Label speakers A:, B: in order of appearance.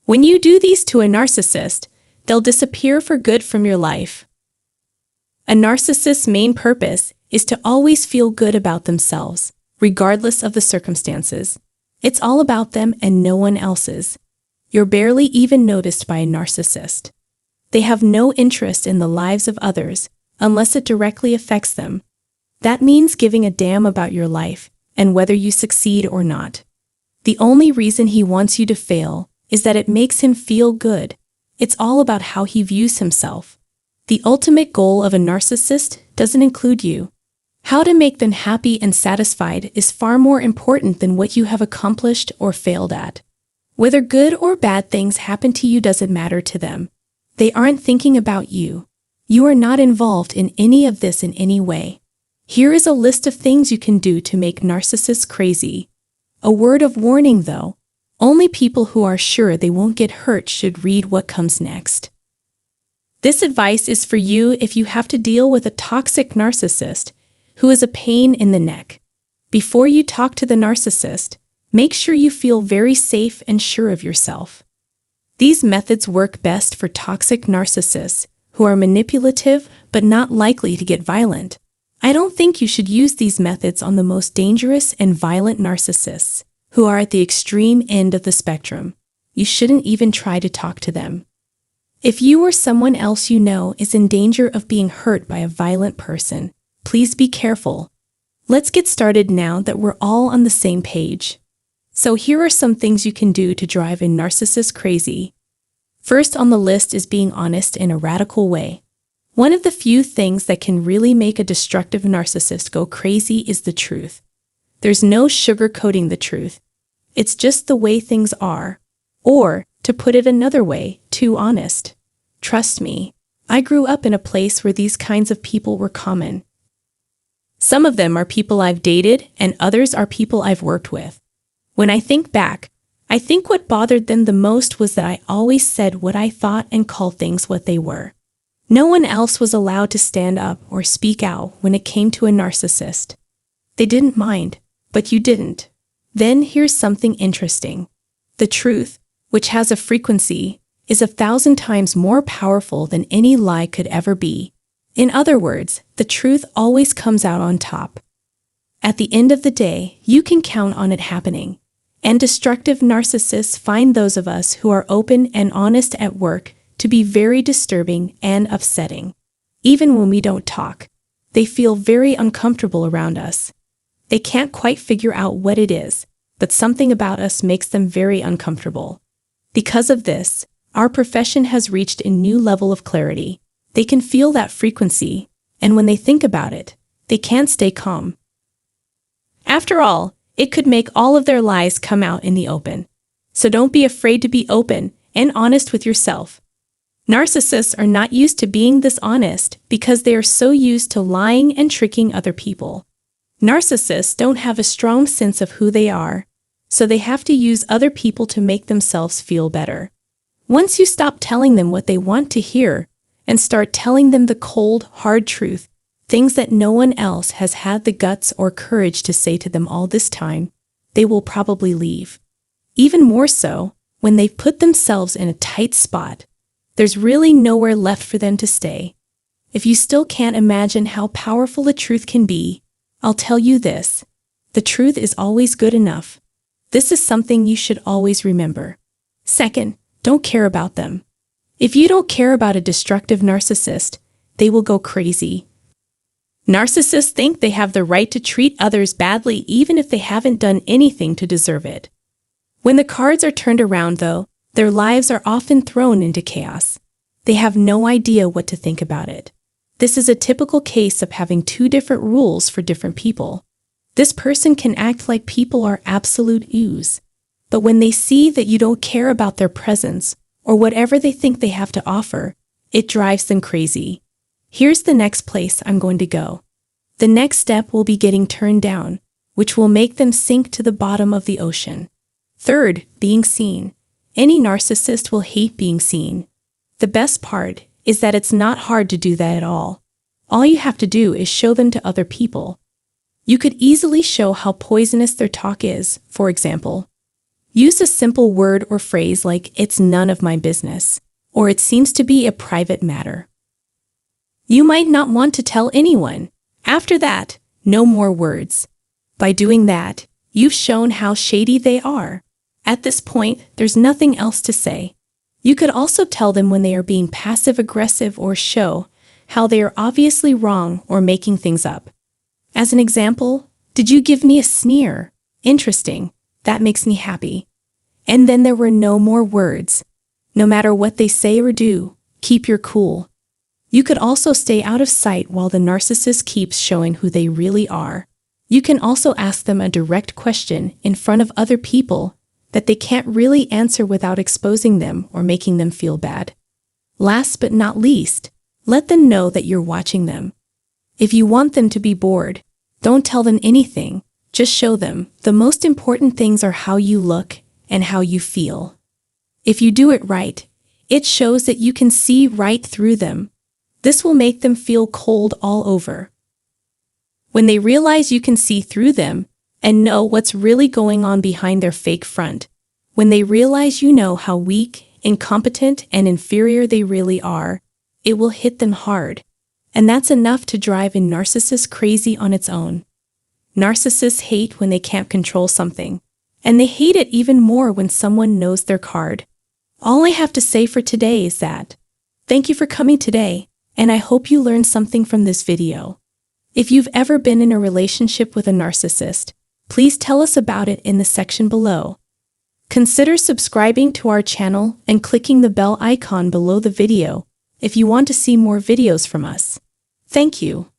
A: When you do these to a narcissist, they'll disappear for good from your life. A narcissist's main purpose is to always feel good about themselves, regardless of the circumstances. It's all about them and no one else's. You're barely even noticed by a narcissist. They have no interest in the lives of others, unless it directly affects them. That means giving a damn about your life, and whether you succeed or not. The only reason he wants you to fail is that it makes him feel good. It's all about how he views himself. The ultimate goal of a narcissist doesn't include you. How to make them happy and satisfied is far more important than what you have accomplished or failed at. Whether good or bad things happen to you doesn't matter to them. They aren't thinking about you. You are not involved in any of this in any way. Here is a list of things you can do to make narcissists crazy. A word of warning though, only people who are sure they won't get hurt should read what comes next. This advice is for you if you have to deal with a toxic narcissist who is a pain in the neck. Before you talk to the narcissist, make sure you feel very safe and sure of yourself. These methods work best for toxic narcissists who are manipulative but not likely to get violent. I don't think you should use these methods on the most dangerous and violent narcissists who are at the extreme end of the spectrum. You shouldn't even try to talk to them. If you or someone else you know is in danger of being hurt by a violent person, please be careful. Let's get started now that we're all on the same page. So here are some things you can do to drive a narcissist crazy. First on the list is being honest in a radical way. One of the few things that can really make a destructive narcissist go crazy is the truth. There's no sugarcoating the truth. It's just the way things are. Or, to put it another way, too honest. Trust me, I grew up in a place where these kinds of people were common. Some of them are people I've dated, and others are people I've worked with. When I think back, I think what bothered them the most was that I always said what I thought and called things what they were. No one else was allowed to stand up or speak out when it came to a narcissist. They didn't mind, but you didn't. Then here's something interesting. The truth, which has a frequency, is 1,000 times more powerful than any lie could ever be. In other words, the truth always comes out on top. At the end of the day, you can count on it happening. And destructive narcissists find those of us who are open and honest at work to be very disturbing and upsetting. Even when we don't talk, they feel very uncomfortable around us. They can't quite figure out what it is, but something about us makes them very uncomfortable. Because of this, our profession has reached a new level of clarity. They can feel that frequency, and when they think about it, they can't stay calm. After all, it could make all of their lies come out in the open. So don't be afraid to be open and honest with yourself. Narcissists are not used to being this honest because they are so used to lying and tricking other people. Narcissists don't have a strong sense of who they are, so they have to use other people to make themselves feel better. Once you stop telling them what they want to hear and start telling them the cold, hard truth, things that no one else has had the guts or courage to say to them all this time, they will probably leave. Even more so, when they've put themselves in a tight spot, there's really nowhere left for them to stay. If you still can't imagine how powerful the truth can be, I'll tell you this. The truth is always good enough. This is something you should always remember. Second, don't care about them. If you don't care about a destructive narcissist, they will go crazy. Narcissists think they have the right to treat others badly even if they haven't done anything to deserve it. When the cards are turned around, though, their lives are often thrown into chaos. They have no idea what to think about it. This is a typical case of having two different rules for different people. This person can act like people are absolute ooze. But when they see that you don't care about their presence or whatever they think they have to offer, it drives them crazy. Here's the next place I'm going to go. The next step will be getting turned down, which will make them sink to the bottom of the ocean. Third, being seen. Any narcissist will hate being seen. The best part is that it's not hard to do that at all. All you have to do is show them to other people. You could easily show how poisonous their talk is, for example. Use a simple word or phrase like, "It's none of my business," or "It seems to be a private matter." You might not want to tell anyone. After that, no more words. By doing that, you've shown how shady they are. At this point, there's nothing else to say. You could also tell them when they are being passive-aggressive or show how they are obviously wrong or making things up. As an example, "Did you give me a sneer? Interesting. That makes me happy." And then there were no more words. No matter what they say or do, keep your cool. You could also stay out of sight while the narcissist keeps showing who they really are. You can also ask them a direct question in front of other people that they can't really answer without exposing them or making them feel bad. Last but not least, let them know that you're watching them. If you want them to be bored, don't tell them anything. Just show them the most important things are how you look and how you feel. If you do it right, it shows that you can see right through them. This will make them feel cold all over. When they realize you can see through them and know what's really going on behind their fake front, when they realize you know how weak, incompetent, and inferior they really are, it will hit them hard. And that's enough to drive a narcissist crazy on its own. Narcissists hate when they can't control something, and they hate it even more when someone knows their card. All I have to say for today is that, thank you for coming today, and I hope you learned something from this video. If you've ever been in a relationship with a narcissist, please tell us about it in the section below. Consider subscribing to our channel and clicking the bell icon below the video if you want to see more videos from us. Thank you.